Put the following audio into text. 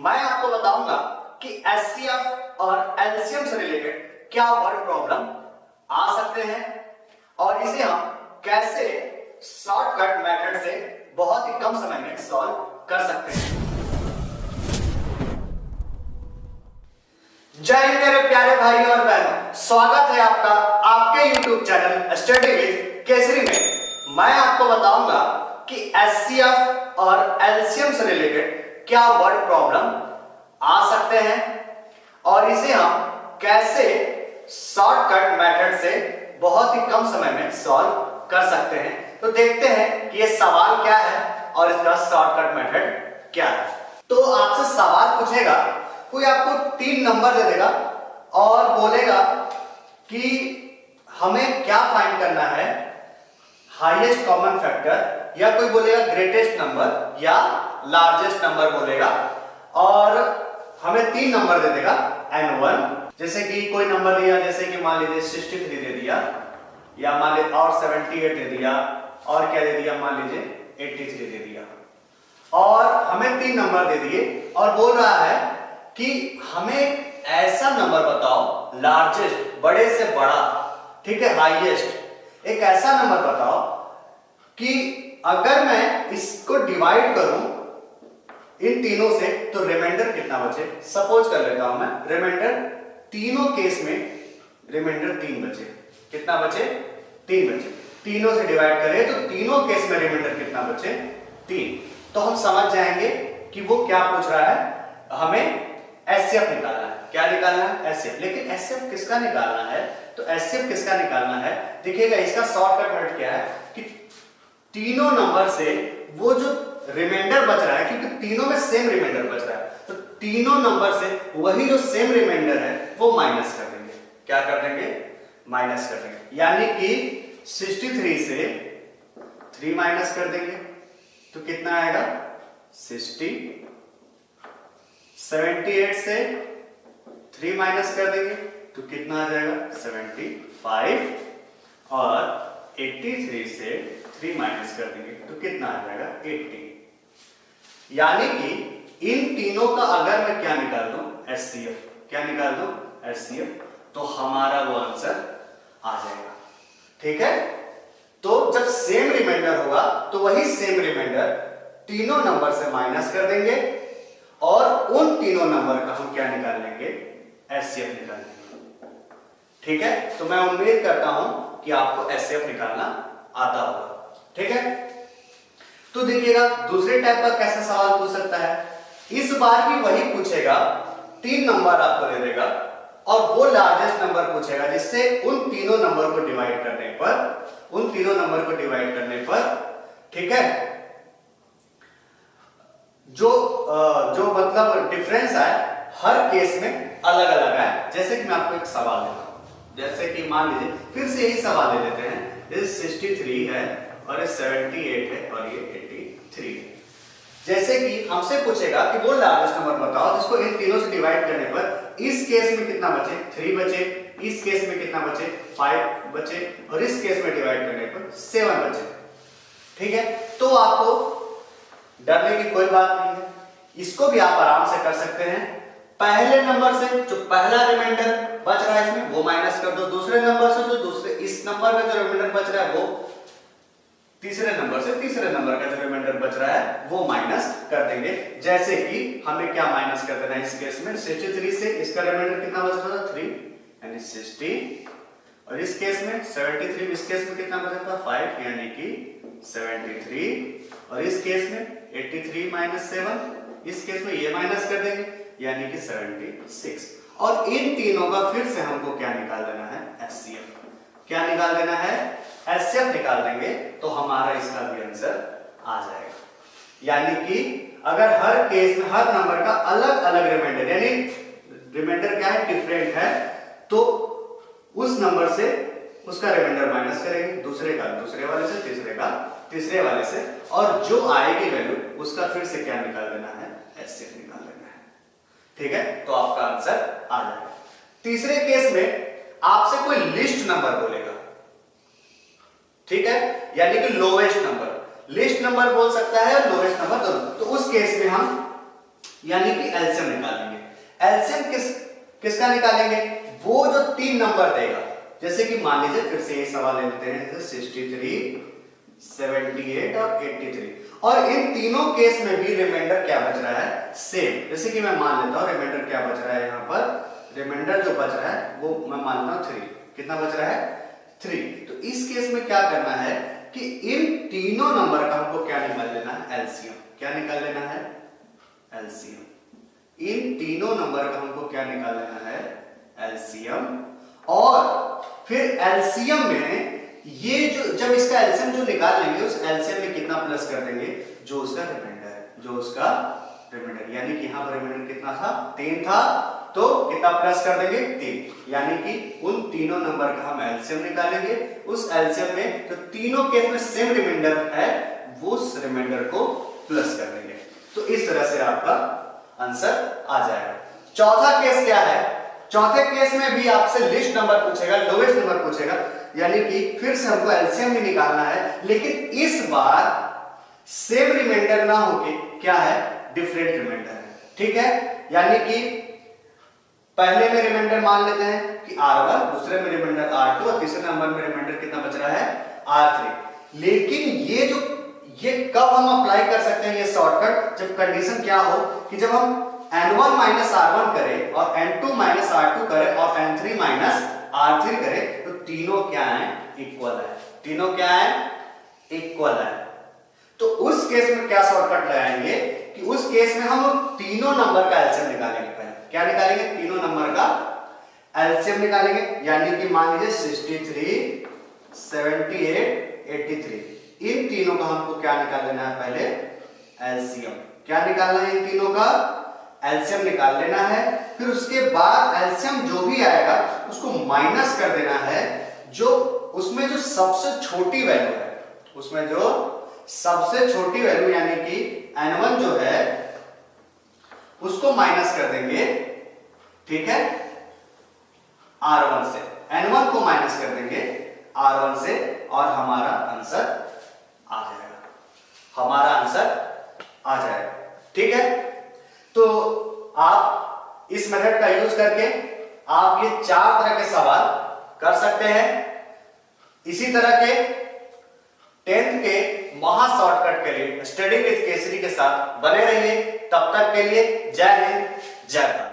मैं आपको बताऊंगा कि एचसीएफ और एलसीएम से रिलेटेड क्या वर्ड प्रॉब्लम आ सकते हैं और इसे हम कैसे शॉर्टकट मेथड से बहुत ही कम समय में सॉल्व कर सकते हैं। जय हिंद मेरे प्यारे भाई और बहनों, स्वागत है आपका आपके YouTube channel study with Kesari में। मैं आपको बताऊंगा कि एचसीएफ और एलसीएम से रिलेटेड क्या वर्ड प्रॉब्लम आ सकते हैं और इसे हम कैसे शॉर्टकट मेथड से बहुत ही कम समय में सॉल्व कर सकते हैं। तो देखते हैं कि ये सवाल क्या है और इसका शॉर्टकट मेथड क्या है। तो आपसे सवाल पूछेगा, कोई आपको 3 नंबर दे देगा और बोलेगा कि हमें क्या फाइंड करना है, हाईएस्ट कॉमन फैक्टर, या कोई बोलेगा ग्रेटेस्ट नंबर या लार्जेस्ट नंबर बोलेगा और हमें 3 नंबर दे देगा n1। जैसे कि कोई नंबर दिया, जैसे कि मान लीजिए 63 दे दिया या मान लीजिए और 78 दे दिया और क्या दे दिया, मान लीजिए 83 दे दिया और हमें 3 नंबर दे दिए और बोल रहा है कि हमें ऐसा नंबर बताओ, लार्जेस्ट बड़े से बड़ा, ठीक है, हाईएस्ट, एक ऐसा नंबर बताओ कि अगर मैं इसको डिवाइड करूं इन तीनों से तो रिमाइंडर कितना बचे। सपोज कर लेता हूं मैं, रिमाइंडर तीनों केस में रिमाइंडर 3 बचे। कितना बचे? 3 बचे। तीनों से डिवाइड करें तो तीनों केस में रिमाइंडर कितना बचे? 3। तो हम समझ जाएंगे कि वो क्या पूछ रहा है, हमें एचसीएफ निकालना है। क्या निकालना है? एचसीएफ। लेकिन एचसीएफ किसका निकालना है? तो एचसीएफ किसका निकालना है, देखिएगा इसका शॉर्टकट मेथड क्या है कि तीनों नंबर से वो जो रिमाइंडर बच रहा है, क्योंकि तीनों में सेम रिमाइंडर बच रहा है, तो तीनों नंबर से वही जो सेम रिमाइंडर है वो माइनस कर देंगे। क्या कर देंगे? माइनस कर देंगे। यानी कि 63 से 3 माइनस कर देंगे तो कितना आएगा? 60। 78 से 3 माइनस कर देंगे तो कितना आ जाएगा? 75। और 83 से 3 माइनस कर देंगे तो कितना आ जाएगा? 80। यानी कि इन तीनों का अगर मैं क्या निकाल दूं? एचसीएफ। क्या निकाल दूं? एचसीएफ। तो हमारा वो आंसर आ जाएगा। ठीक है, तो जब सेम रिमाइंडर होगा तो वही सेम रिमाइंडर तीनों नंबर से माइनस कर देंगे और उन तीनों नंबर का हम क्या निकाल लेंगे? एचसीएफ निकाल लेंगे। ठीक है, तो मैं उम्मीद करता हूं कि आपको एचसीएफ निकालना आता होगा। ठीक है, तो देखिएगा दूसरे टाइप का कैसा सवाल पूछ सकता है। इस बार भी वही पूछेगा, 3 नंबर आपको दे देगा और वो लार्जेस्ट नंबर पूछेगा, जिससे उन तीनों नंबर को डिवाइड करने पर, ठीक है, जो मतलब डिफरेंस है हर केस में अलग अलग है। जैसे कि मैं आपको एक सवाल देता हूं, जैसे कि मान लीजिए फिर से यही सवाल ले लेते हैं। ये 63 है और ये 78 है और ये 83 है। जैसे कि हमसे पूछेगा कि वो लार्जेस्ट नंबर बताओ जिसको इन तीनों से डिवाइड करने पर इस केस में कितना बचे? 3 बचे। इस केस में कितना बचे? 5 बचे। और इस केस में डिवाइड करने पर 7 बचे। ठीक है, तो आपको डरने की कोई बात नहीं है, इसको भी आप आराम से कर सकते हैं। पहले नंबर से जो पहला रिमाइंडर बच रहा है इसमें वो माइनस कर दो, दूसरे नंबर से जो दूसरे इस नंबर में जो रिमाइंडर बच रहा है वो तीसरे नंबर से तीसरे नंबर का जो रिमाइंडर बच रहा है वो माइनस कर देंगे। जैसे कि हमें क्या माइनस कर देना है इस केस में? 63 से इसका रिमाइंडर कितना बच रहा था? 3, यानी 60। और इस केस में 73, इस केस में कितना बचा था? 5, यानी कि 73। और इस केस में 83 माइनस 7, इस केस में ये माइनस कर देंगे यानी कि 76। और इन तीनों का फिर से हमको क्या निकाल देना है? एचसीएफ। क्या निकाल देना है? एचसीएफ निकाल देंगे तो हमारा इसका भी आंसर आ जाएगा। यानी कि अगर हर केस में हर नंबर का अलग अलग रिमाइंडर, यानी रिमाइंडर क्या है? डिफरेंट है, तो उस नंबर से उसका रिमाइंडर माइनस करेंगे, दूसरे का दूसरे वाले से, तीसरे का तीसरे वाले से, और जो आएगी वैल्यू उसका फिर से क्या निकाल देना है? एचसीएफ निकाल देना है। ठीक है, तो आपका आंसर आ जाएगा। तीसरे केस में आपसे कोई लिस्ट नंबर बोलेगा, ठीक है, यानी कि लोवेस्ट नंबर, लिस्ट नंबर बोल सकता है और लोवेस्ट नंबर दोनों। तो उस केस में हम यानी कि एलसीएम निकालेंगे। एलसीएम किसका निकालेंगे? वो जो 3 नंबर देगा। जैसे कि मान लीजिए फिर से ये सवाल ले लेते हैं, जैसे 63, 78 और 83, और इन तीनों केस में भी रिमाइंडर क्या बच रहा है? सेम। जैसे कि मैं मान लेता हूं रिमाइंडर क्या बच रहा है, यहां पर रिमाइंडर जो बच रहा है वो मैं मान लेता हूं 3। कितना बच रहा है? 3। तो इस केस में क्या करना है कि इन तीनों नंबर का हमको क्या निकाल लेना है? एलसीएम। क्या निकाल लेना है? एलसीएम। इन तीनों नंबर का हमको क्या निकाल लेना है? एलसीएम। और फिर एलसीएम में ये जो जब इसका एलसीएम जो निकाल लेंगे उस एलसीएम में कितना प्लस कर देंगे? जो उसका रिमाइंडर, यानी कि यहां पर रिमाइंडर कितना था? 3 था, तो कितना प्लस कर देंगे? 3। यानी कि उन तीनों नंबर का हम एलसीएम निकालेंगे। उस एलसीएम में जो तीनों केस में सेम रिमाइंडर है वो उस रिमाइंडर को प्लस कर देंगे। तो इस तरह से आपका आंसर आ जाएगा। चौथा केस क्या है? चौथे केस में भी आपसे लिस्ट नंबर पूछेगा, लोवेस्ट नंबर पूछेगा, यानी कि फिर से हमको एलसीएम भी निकालना है, लेकिन इस बार सेम रिमाइंडर ना होके क्या है? डिफरेंट रिमाइंडर है। ठीक है, यानी कि पहले में रिमाइंडर मान लेते हैं कि R1, दूसरे में रिमाइंडर R2 और तीसरे नंबर में रिमाइंडर कितना बच रहा है? R3। लेकिन ये कब हम अप्लाई कर सकते हैं ये शॉर्टकट? जब कंडीशन क्या हो कि जब हम n1 माइनस R1 करें और n2 माइनस R2 करें और n3 माइनस R3 करें, तो तीनों क्या है? इक्वल है। तीनों क्या है? इक्वल है। तो उस केस में क्या शॉर्टकट लगाएंगे कि उस केस में हम तीनों नंबर का एलसीएम निकालेंगे। पहले क्या निकालेंगे? तीनों नंबर का एलसीएम निकालेंगे। यानी कि मान लीजिए 63, 78, 83, इन तीनों का हमको क्या निकाल लेना है? पहले एलसीएम। क्या निकालना है? इन तीनों का एलसीएम निकाल लेना है। फिर उसके बाद एलसीएम जो भी आएगा उसको माइनस कर देना है, जो उसमें जो सबसे छोटी वैल्यू है, उसमें जो सबसे छोटी वैल्यू यानी कि n1 जो है उसको माइनस कर देंगे। ठीक है, R1 से n1 को माइनस कर देंगे R1 से, और हमारा आंसर आ जाएगा। हमारा आंसर आ जाएगा। ठीक है, तो आप इस मेथड का यूज करके आप ये 4 तरह के सवाल कर सकते हैं। इसी तरह के 10th के महा शॉर्टकट के लिए स्टडी विद केसरी के साथ बने रहिए। तब तक के लिए जय हिंद, जय भारत।